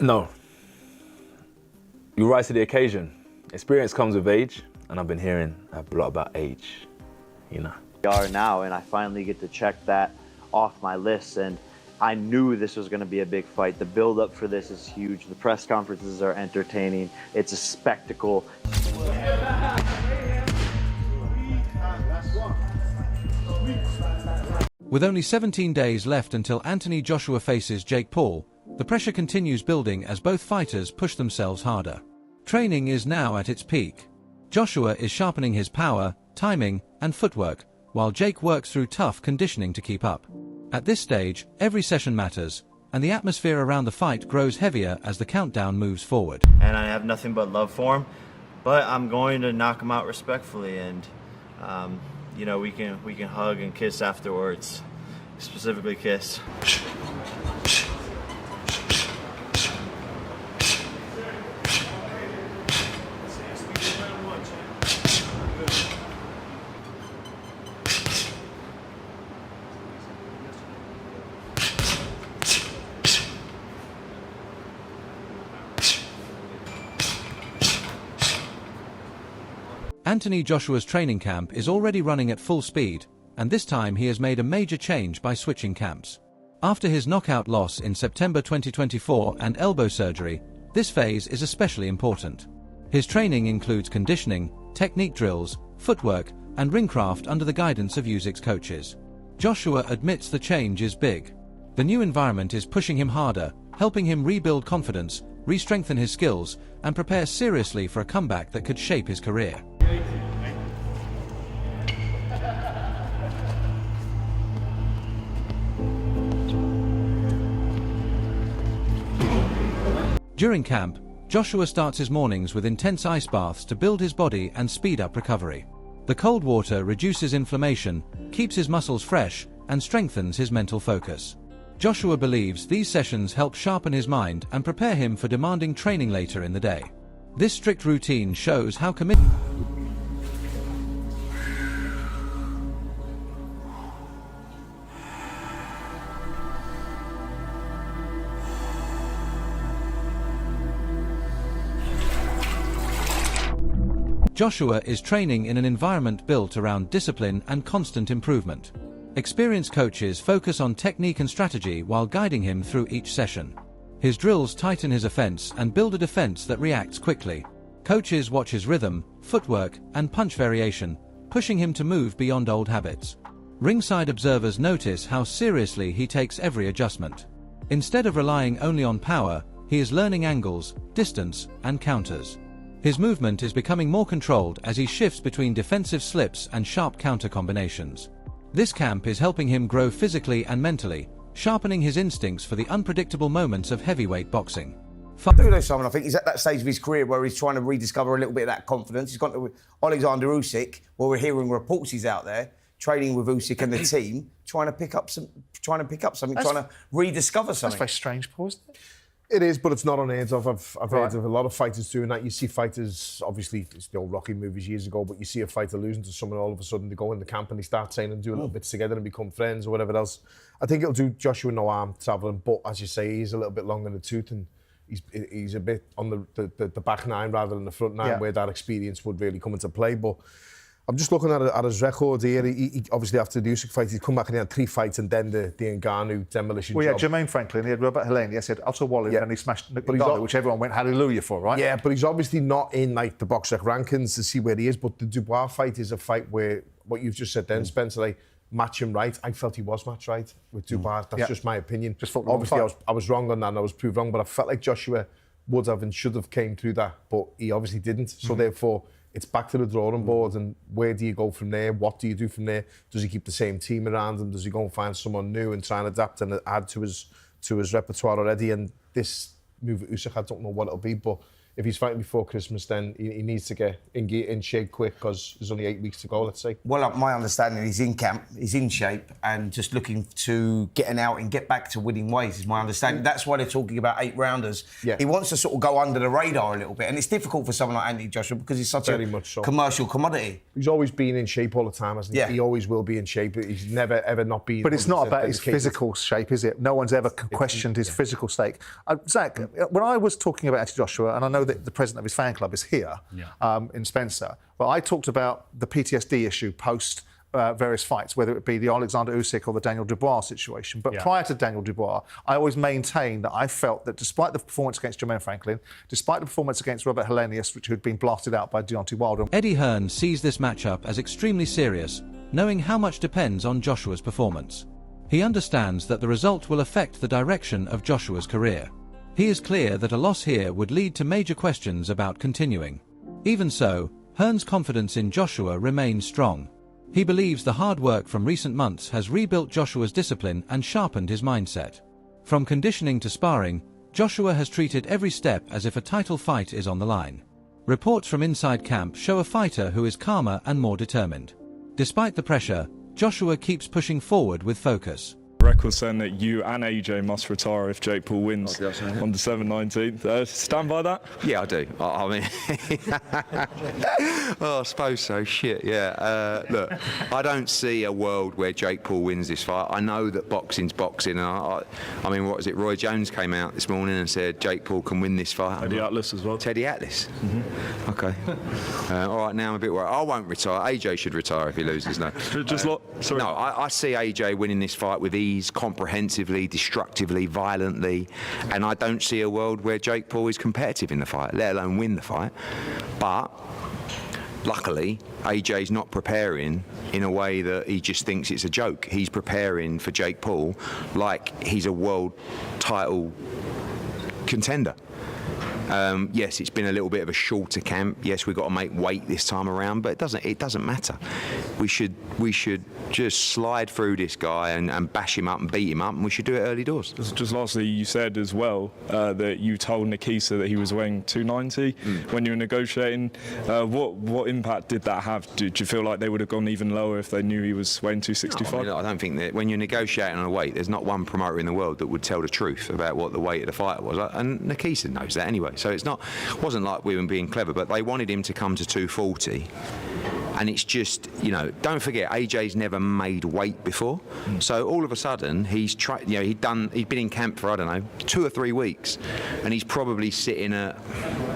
No. You rise to the occasion. Experience comes with age, and I've been hearing a lot about age, you know. We are now, and I finally get to check that off my list, and I knew this was going to be a big fight. The build-up for this is huge. The press conferences are entertaining. It's a spectacle. With only 17 days left until Anthony Joshua faces Jake Paul, the pressure continues building as both fighters push themselves harder. Training is now at its peak. Joshua is sharpening his power, timing, and footwork, while Jake works through tough conditioning to keep up. At this stage, every session matters, and the atmosphere around the fight grows heavier as the countdown moves forward. And I have nothing but love for him, but I'm going to knock him out respectfully, and you know, we can hug and kiss afterwards, specifically kiss. Anthony Joshua's training camp is already running at full speed, and this time he has made a major change by switching camps. After his knockout loss in September 2024 and elbow surgery, this phase is especially important. His training includes conditioning, technique drills, footwork, and ringcraft under the guidance of Usyk's coaches. Joshua admits the change is big. The new environment is pushing him harder, helping him rebuild confidence, re-strengthen his skills, and prepare seriously for a comeback that could shape his career. During camp, Joshua starts his mornings with intense ice baths to build his body and speed up recovery. The cold water reduces inflammation, keeps his muscles fresh, and strengthens his mental focus. Joshua believes these sessions help sharpen his mind and prepare him for demanding training later in the day. This strict routine shows how committed. Joshua is training in an environment built around discipline and constant improvement. Experienced coaches focus on technique and strategy while guiding him through each session. His drills tighten his offense and build a defense that reacts quickly. Coaches watch his rhythm, footwork, and punch variation, pushing him to move beyond old habits. Ringside observers notice how seriously he takes every adjustment. Instead of relying only on power, he is learning angles, distance, and counters. His movement is becoming more controlled as he shifts between defensive slips and sharp counter combinations. This camp is helping him grow physically and mentally, sharpening his instincts for the unpredictable moments of heavyweight boxing. I do know someone, I think he's at that stage of his career where he's trying to rediscover a little bit of that confidence. He's gone to Alexander Usyk, where we're hearing reports he's out there, training with Usyk and the team, trying to pick up something, trying to rediscover something. That's very strange, Paul, isn't it? It is, but it's not unheard of. I've heard of a lot of fighters doing that. You see fighters, obviously, it's the old Rocky movies years ago, but you see a fighter losing to someone, all of a sudden they go in the camp and they start training and do a little bits together and become friends or whatever else. I think it'll do Joshua no harm travelling, but as you say, he's a little bit long in the tooth and he's a bit on the back nine rather than the front nine, where that experience would really come into play. But I'm just looking at his record here. He obviously, after the Usyk fight, he'd come back and he had 3 fights and then the Ngannou demolition Well, job. yeah, Jermaine Franklin, he had Robert Helene, he had Otto Wallin, and he smashed Ngannou, which everyone went hallelujah for, right? Yeah, but he's obviously not in like the box rec rankings to see where he is. But the Dubois fight is a fight where, what you've just said then, Spencer, like, match him right. I felt he was match right with Dubois. That's just my opinion. Just obviously, I was wrong on that and I was proved wrong, but I felt like Joshua would have and should have came through that, but he obviously didn't. So therefore, it's back to the drawing board, and where do you go from there? What do you do from there? Does he keep the same team around him? Does he go and find someone new and try and adapt and add to his repertoire already? And this move at Usyk, I don't know what it'll be, but if he's fighting before Christmas, then he needs to get in shape quick because there's only 8 weeks to go, let's say. Well, my understanding, he's in camp, he's in shape, and just looking to getting out and get back to winning ways is my understanding. That's why they're talking about 8 rounders. Yeah. He wants to sort of go under the radar a little bit, and it's difficult for someone like Anthony Joshua because he's such Very a much so. commercial commodity. He's always been in shape all the time, hasn't he? Yeah. He always will be in shape. He's never, ever not been... But it's not about his dedicated. physical shape, is it? No one's ever questioned his physical state. Zach, when I was talking about Anthony Joshua, and I know that the president of his fan club is here in Spencer, but I talked about the PTSD issue post various fights, whether it be the Alexander Usyk or the Daniel Dubois situation. But prior to Daniel Dubois, I always maintained that I felt that despite the performance against Jermaine Franklin, despite the performance against Robert Helenius, which had been blasted out by Deontay Wilder... Eddie Hearn sees this matchup as extremely serious, knowing how much depends on Joshua's performance. He understands that the result will affect the direction of Joshua's career. He is clear that a loss here would lead to major questions about continuing. Even so, Hearn's confidence in Joshua remains strong. He believes the hard work from recent months has rebuilt Joshua's discipline and sharpened his mindset. From conditioning to sparring, Joshua has treated every step as if a title fight is on the line. Reports from inside camp show a fighter who is calmer and more determined. Despite the pressure, Joshua keeps pushing forward with focus. Record saying that you and AJ must retire if Jake Paul wins on December 19th. Stand by that? Yeah, I do. I mean, I suppose so. Shit, yeah. Look, I don't see a world where Jake Paul wins this fight. I know that boxing's boxing. I mean, what was it? Roy Jones came out this morning and said Jake Paul can win this fight. Teddy Atlas as well. Teddy Atlas. Mm-hmm. Okay. All right, now I'm a bit worried. I won't retire. AJ should retire if he loses. No. Sorry. No, I see AJ winning this fight with ease, comprehensively, destructively, violently, and I don't see a world where Jake Paul is competitive in the fight, let alone win the fight. But luckily, AJ's not preparing in a way that he just thinks it's a joke. He's preparing for Jake Paul like he's a world title contender. Yes, it's been a little bit of a shorter camp. Yes, we've got to make weight this time around, but it doesn't matter. We should just slide through this guy and bash him up and beat him up, and we should do it early doors. Just lastly, you said as well that you told Nikisa that he was weighing 290 when you were negotiating. What impact did that have? Did you feel like they would have gone even lower if they knew he was weighing 265? No, I mean, I don't think that when you're negotiating on a weight, there's not one promoter in the world that would tell the truth about what the weight of the fighter was, and Nikisa knows that anyway. So it wasn't like we were being clever, but they wanted him to come to 240. And it's just, don't forget, AJ's never made weight before. So all of a sudden, he's tried, he'd been in camp for, 2 or 3 weeks, and he's probably sitting at,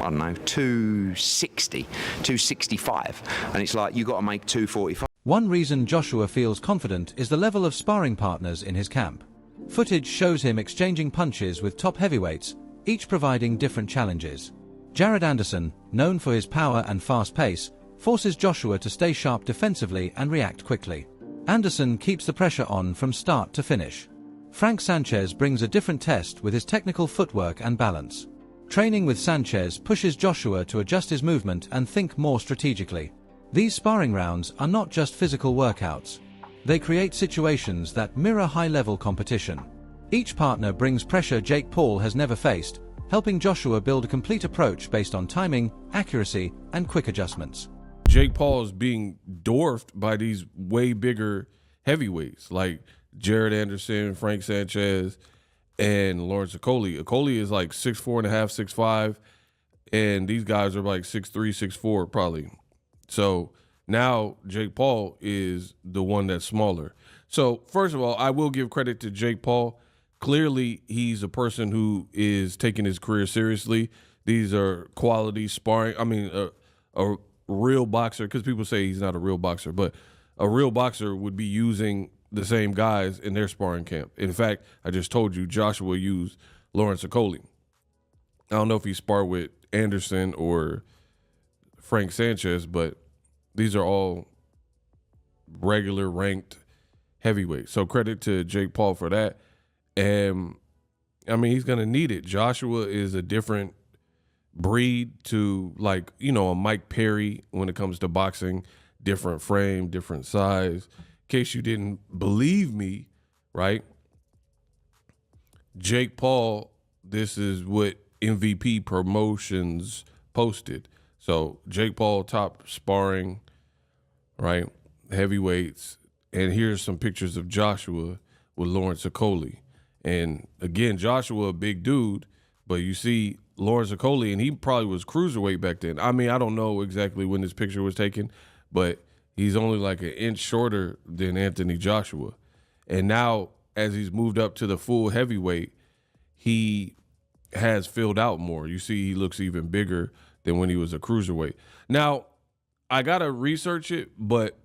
260, 265. And it's like, you've got to make 245. One reason Joshua feels confident is the level of sparring partners in his camp. Footage shows him exchanging punches with top heavyweights, each providing different challenges. Jared Anderson, known for his power and fast pace, forces Joshua to stay sharp defensively and react quickly. Anderson keeps the pressure on from start to finish. Frank Sanchez brings a different test with his technical footwork and balance. Training with Sanchez pushes Joshua to adjust his movement and think more strategically. These sparring rounds are not just physical workouts. They create situations that mirror high-level competition. Each partner brings pressure Jake Paul has never faced, helping Joshua build a complete approach based on timing, accuracy, and quick adjustments. Jake Paul is being dwarfed by these way bigger heavyweights like Jared Anderson, Frank Sanchez, and Lawrence Okolie. Okolie is like 6'4.5", 6'5", and these guys are like 6'3", 6'4", probably. So now Jake Paul is the one that's smaller. So first of all, I will give credit to Jake Paul. Clearly, he's a person who is taking his career seriously. These are quality sparring. I mean, a real boxer, because people say he's not a real boxer, but a real boxer would be using the same guys in their sparring camp. In fact, I just told you Joshua used Lawrence Okolie. I don't know if he sparred with Anderson or Frank Sanchez, but these are all regular ranked heavyweights. So credit to Jake Paul for that. And, I mean, he's going to need it. Joshua is a different breed to, like, a Mike Perry when it comes to boxing. Different frame, different size. In case you didn't believe me, right? Jake Paul, this is what MVP promotions posted. So Jake Paul top sparring, right? Heavyweights. And here's some pictures of Joshua with Lawrence Okoli. And again, Joshua, a big dude, but you see Lawrence Okoli, and he probably was cruiserweight back then. I mean, I don't know exactly when this picture was taken, but he's only like an inch shorter than Anthony Joshua. And now, as he's moved up to the full heavyweight, he has filled out more. You see, he looks even bigger than when he was a cruiserweight. Now, I got to research it, but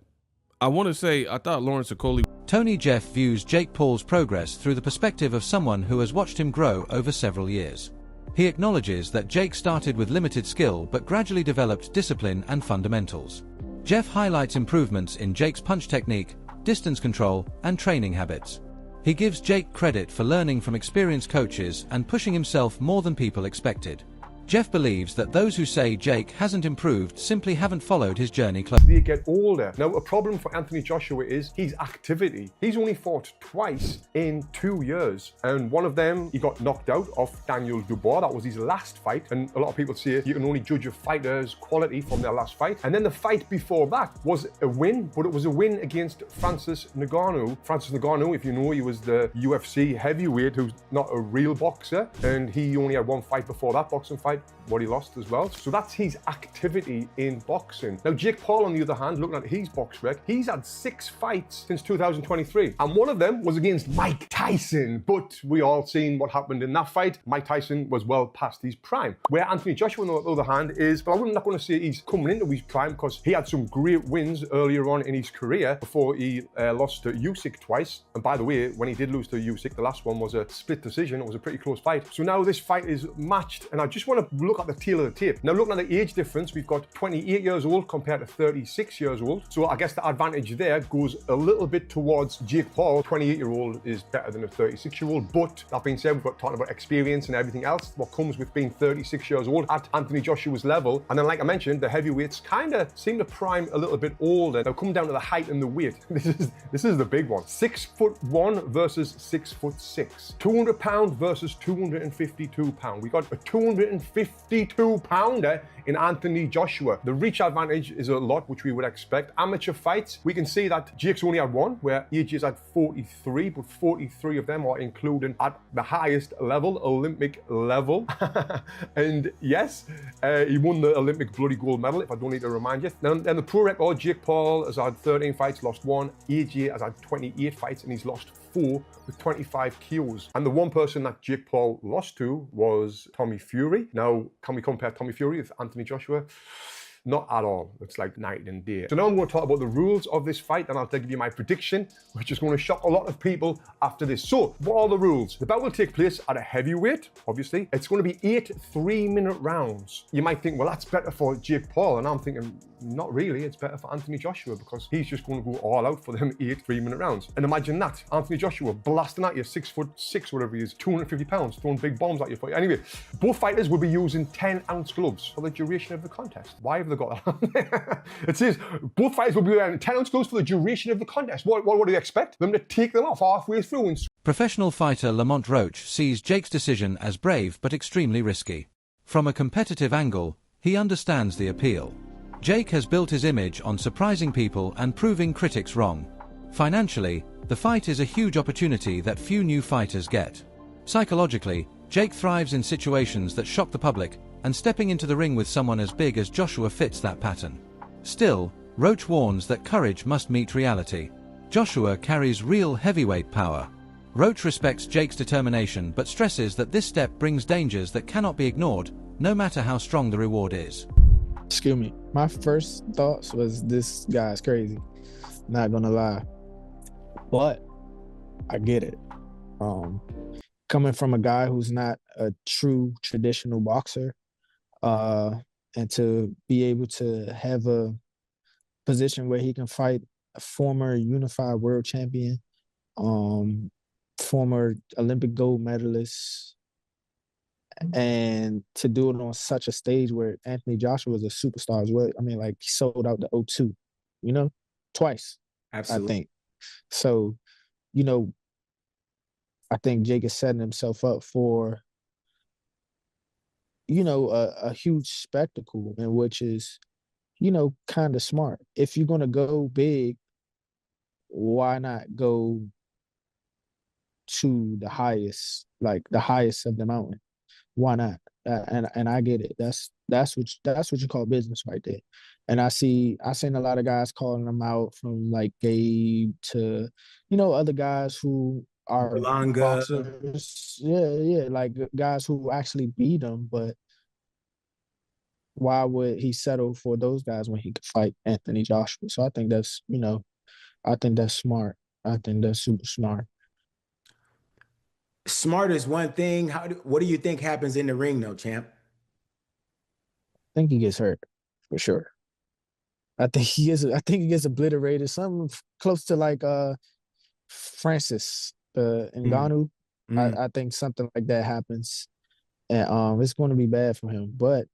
I want to say I thought Lawrence Okoli. Tony Jeff views Jake Paul's progress through the perspective of someone who has watched him grow over several years. He acknowledges that Jake started with limited skill but gradually developed discipline and fundamentals. Jeff highlights improvements in Jake's punch technique, distance control, and training habits. He gives Jake credit for learning from experienced coaches and pushing himself more than people expected. Jeff believes that those who say Jake hasn't improved simply haven't followed his journey closely. They get older. Now, a problem for Anthony Joshua is his activity. He's only fought twice in 2 years, and one of them, he got knocked out off Daniel Dubois. That was his last fight, and a lot of people say you can only judge a fighter's quality from their last fight. And then the fight before that was a win, but it was a win against Francis Ngannou. Francis Ngannou, if you know, he was the UFC heavyweight who's not a real boxer, and he only had one fight before that boxing fight, what he lost as well. So that's his activity in boxing. Now, Jake Paul, on the other hand, looking at his box rec, he's had 6 fights since 2023. And one of them was against Mike Tyson. But we all seen what happened in that fight. Mike Tyson was well past his prime. Where Anthony Joshua, on the other hand, is, but I'm not going to say he's coming into his prime because he had some great wins earlier on in his career before he lost to Usyk twice. And by the way, when he did lose to Usyk, the last one was a split decision. It was a pretty close fight. So now this fight is matched. And I just want to look at the tail of the tape. Now, looking at the age difference, we've got 28 years old compared to 36 years old. So I guess the advantage there goes a little bit towards Jake Paul. 28-year-old is better than a 36-year-old. But that being said, we've got talking about experience and everything else, what comes with being 36 years old at Anthony Joshua's level. And then, like I mentioned, the heavyweights kind of seem to prime a little bit older. Now, come down to the height and the weight. This is the big one. 6'1" versus 6'6". 200 pounds versus 252 pounds. We got a 252-pounder in Anthony Joshua. The reach advantage is a lot, which we would expect. Amateur fights, we can see that Jake's only had one, where AJ's had 43, but 43 of them are included at the highest level, Olympic level. And yes, he won the Olympic bloody gold medal, if I don't need to remind you. Now, in the pro record, Jake Paul has had 13 fights, lost 1. AJ has had 28 fights, and he's lost 4 with 25 KOs. And the one person that Jake Paul lost to was Tommy Fury. Now, can we compare Tommy Fury with Anthony Joshua? Not at all. It's like night and day. So now I'm going to talk about the rules of this fight, and I'll give you my prediction, which is going to shock a lot of people after this. So, what are the rules? The bout will take place at a heavyweight, obviously. It's going to be 8 3-minute rounds. You might think, well, that's better for Jake Paul, and I'm thinking, not really. It's better for Anthony Joshua because he's just going to go all out for them 8 3-minute rounds. And imagine that, Anthony Joshua blasting at you, 6'6", whatever he is, 250 pounds, throwing big bombs at you. Anyway, both fighters will be using 10-ounce gloves for the duration of the contest. Why have they got that? It says both fighters will be wearing 10-ounce gloves for the duration of the contest. What do you expect? Them to take them off halfway through and... Professional fighter Lamont Roach sees Jake's decision as brave but extremely risky. From a competitive angle, he understands the appeal. Jake has built his image on surprising people and proving critics wrong. Financially, the fight is a huge opportunity that few new fighters get. Psychologically, Jake thrives in situations that shock the public, and stepping into the ring with someone as big as Joshua fits that pattern. Still, Roach warns that courage must meet reality. Joshua carries real heavyweight power. Roach respects Jake's determination but stresses that this step brings dangers that cannot be ignored, no matter how strong the reward is. Excuse me. My first thoughts was this guy's crazy. Not gonna lie. But I get it. Coming from a guy who's not a true traditional boxer, and to be able to have a position where he can fight a former unified world champion, former Olympic gold medalist, and to do it on such a stage where Anthony Joshua was a superstar as well. I mean, like, he sold out the O2, twice. Absolutely. I think. So, I think Jake is setting himself up for a huge spectacle, and which is, kind of smart. If you're gonna go big, why not go to the highest of the mountain? Why not? And I get it. That's what you call business right there. And I seen a lot of guys calling them out, from like Gabe to, other guys who are Berlanga. boxers. Yeah, like guys who actually beat them. But why would he settle for those guys when he could fight Anthony Joshua? So I think that's smart. I think that's super smart. Smart is one thing. What do you think happens in the ring, though, champ? I think he gets hurt for sure. I think he gets obliterated. Something close to like Francis Ngannou. I think something like that happens, and it's going to be bad for him. But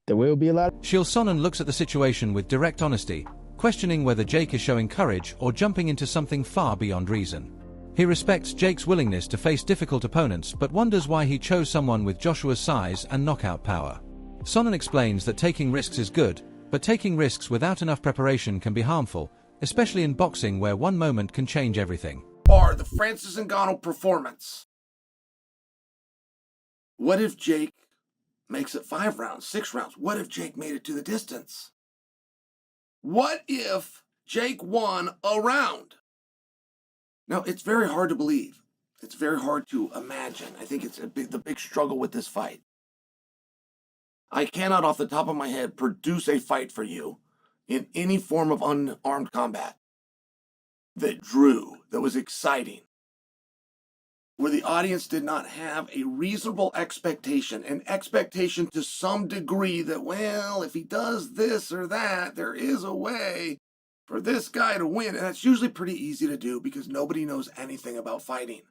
there will be a lot. Chael Sonnen looks at the situation with direct honesty, questioning whether Jake is showing courage or jumping into something far beyond reason. He respects Jake's willingness to face difficult opponents, but wonders why he chose someone with Joshua's size and knockout power. Sonnen explains that taking risks is good, but taking risks without enough preparation can be harmful, especially in boxing where one moment can change everything. Or the Francis Ngannou performance. What if Jake makes it 5 rounds, 6 rounds? What if Jake made it to the distance? What if Jake won a round? Now, it's very hard to believe. It's very hard to imagine. I think it's the big struggle with this fight. I cannot, off the top of my head, produce a fight for you in any form of unarmed combat that drew, that was exciting, where the audience did not have a reasonable expectation, an expectation to some degree that, well, if he does this or that, there is a way for this guy to win. And that's usually pretty easy to do because nobody knows anything about fighting.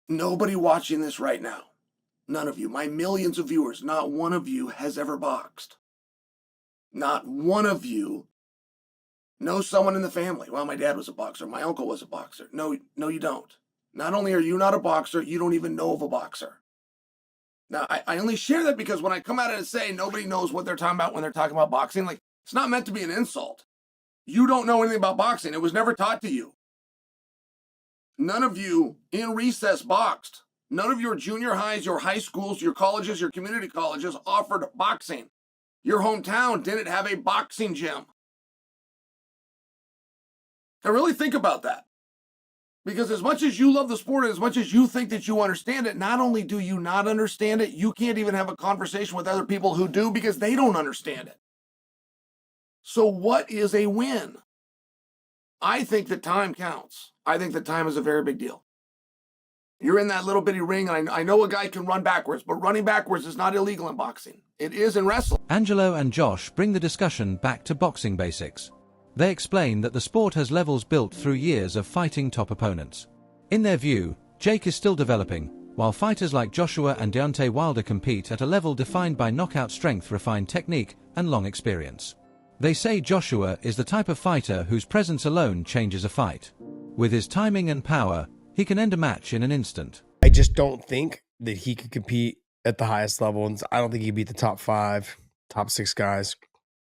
Nobody watching this right now, none of you, my millions of viewers, not one of you has ever boxed. Not one of you knows someone in the family. Well, my dad was a boxer. My uncle was a boxer. No, you don't. Not only are you not a boxer, you don't even know of a boxer. Now, I only share that because when I come out and say nobody knows what they're talking about when they're talking about boxing, like, it's not meant to be an insult. You don't know anything about boxing. It was never taught to you. None of you in recess boxed. None of your junior highs, your high schools, your colleges, your community colleges offered boxing. Your hometown didn't have a boxing gym. Now really think about that. Because as much as you love the sport and as much as you think that you understand it, not only do you not understand it, you can't even have a conversation with other people who do because they don't understand it. So what is a win? I think that time counts. I think that time is a very big deal. You're in that little bitty ring, and I know a guy can run backwards, but running backwards is not illegal in boxing. It is in wrestling. Angelo and Josh bring the discussion back to boxing basics. They explain that the sport has levels built through years of fighting top opponents. In their view, Jake is still developing, while fighters like Joshua and Deontay Wilder compete at a level defined by knockout strength, refined technique, and long experience. They say Joshua is the type of fighter whose presence alone changes a fight. With his timing and power, he can end a match in an instant. I just don't think that he could compete at the highest level, and I don't think he'd beat the top 5, top 6 guys.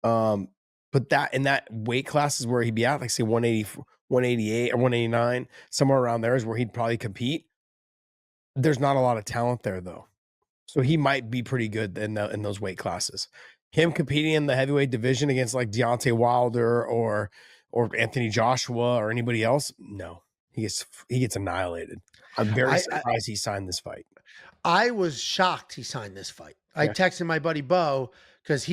But that in that weight class is where he'd be at, like say 180, 188 or 189, somewhere around there is where he'd probably compete. There's not a lot of talent there though, so he might be pretty good in those weight classes. Him competing in the heavyweight division against like Deontay Wilder or Anthony Joshua or anybody else, no, he gets annihilated. I'm very surprised he signed this fight. I was shocked he signed this fight. I texted my buddy Bo because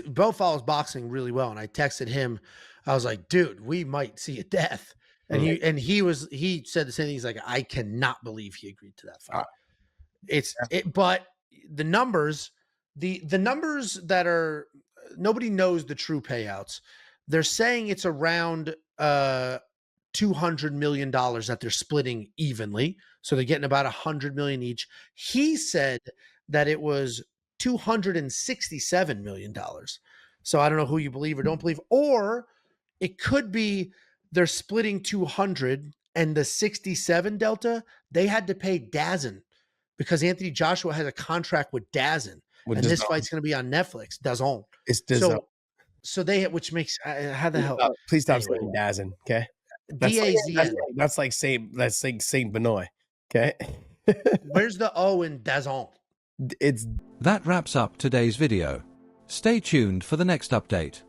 Bo follows boxing really well, and I texted him. I was like, dude, we might see a death. And he said the same thing. He's like, I cannot believe he agreed to that fight. But the numbers, the numbers that are, nobody knows the true payouts. They're saying it's around $200 million that they're splitting evenly. So they're getting about $100 million each. He said that it was $267 million. So I don't know who you believe or don't believe, or it could be they're splitting 200 and the 67 delta, they had to pay DAZN because Anthony Joshua has a contract with DAZN, With and this DAZN. fight's going to be on Netflix. DAZN. It's DAZN. So they, which makes how the hell? Please stop Anyway. saying DAZN, okay? DAZN. That's like Saint Benoit, okay? Where's the O in DAZN? It's That wraps up today's video. Stay tuned for the next update.